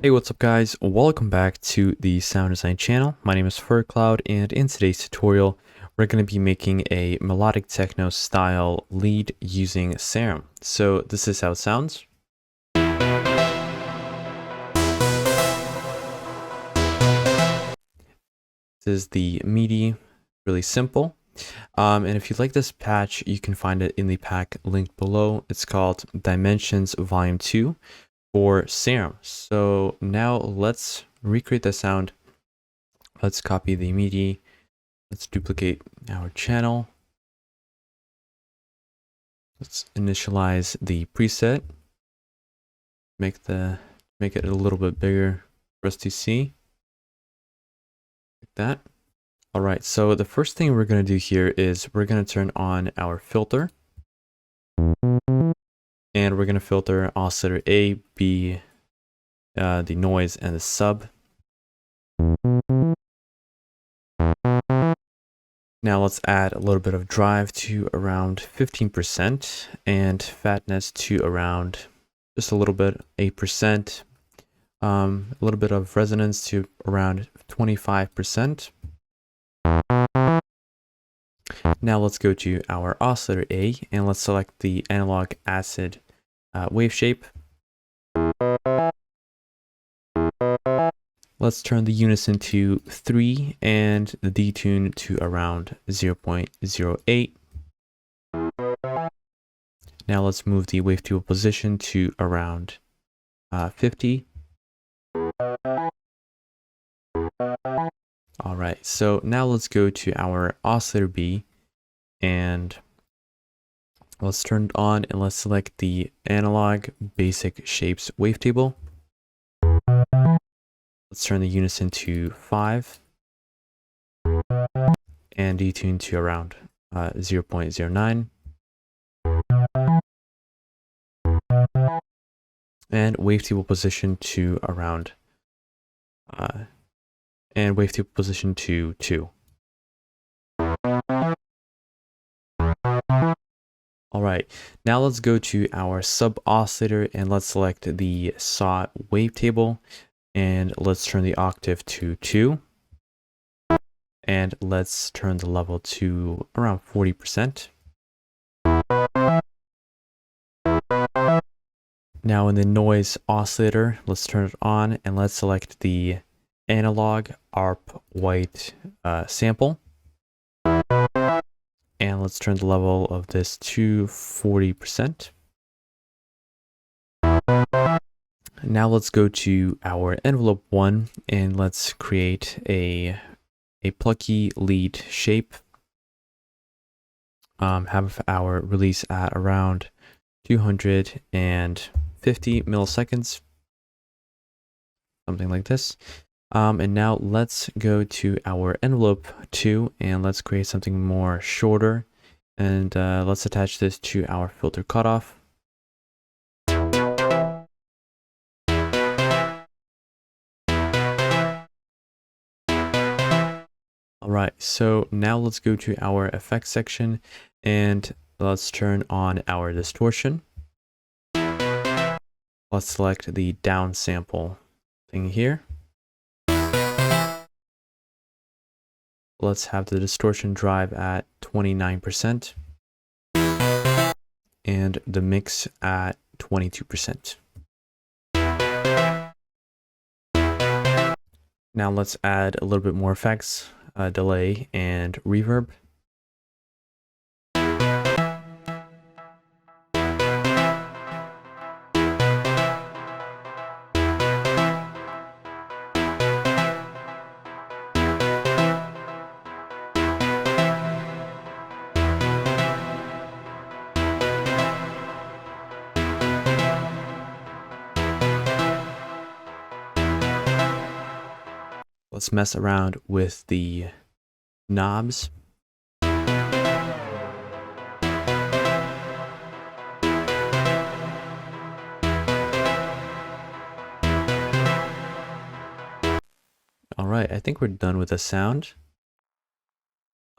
Hey, what's up guys? Welcome back to the sound design channel. My name is FurCloud, and in today's tutorial, we're going to be making a melodic techno style lead using Serum. So this is how it sounds. This is the MIDI, really simple. And if you like this patch, you can find it in the pack linked below. It's called Dimensions Volume 2 for Serum. So now let's recreate the sound. Let's copy the MIDI. Let's duplicate our channel. Let's initialize the preset. Make it a little bit bigger for us to see. Like that. All right, so the first thing we're going to do here is we're going to turn on our filter. And we're going to filter oscillator A, B, the noise, and the sub. Now let's add a little bit of drive to around 15% and fatness to around just a little bit, 8%. A little bit of resonance to around 25%. Now let's go to our oscillator A and let's select the analog acid wave shape. Let's turn the unison to 3 and the detune to around 0.08. Now let's move the wavetable position to around 50. All right, so now let's go to our oscillator B and let's turn it on and let's select the analog basic shapes wavetable. Let's turn the unison to 5 and detune to around 0.09. And wavetable position to around and wavetable position to 2. All right, now let's go to our sub oscillator and let's select the saw wavetable and let's turn the octave to 2 and let's turn the level to around 40%. Now in the noise oscillator, let's turn it on and let's select the analog ARP white sample. And let's turn the level of this to 40%. Now let's go to our envelope 1 and let's create a plucky lead shape. Have our release at around 250 milliseconds, something like this. And now let's go to our envelope 2 and let's create something more shorter. And let's attach this to our filter cutoff. All right, so now let's go to our effects section and let's turn on our distortion. Let's select the down sample thing here. Let's have the distortion drive at 29% and the mix at 22%. Now let's add a little bit more effects, delay and reverb. Let's mess around with the knobs. All right, I think we're done with the sound.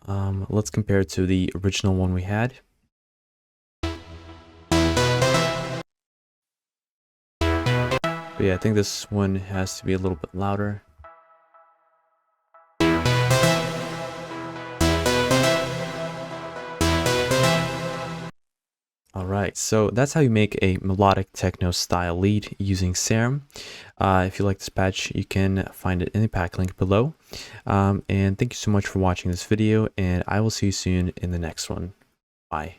Let's compare it to the original one we had. But yeah, I think this one has to be a little bit louder. Alright, so that's how you make a melodic techno style lead using Serum. If you like this patch, you can find it in the pack link below. And thank you so much for watching this video, and I will see you soon in the next one. Bye.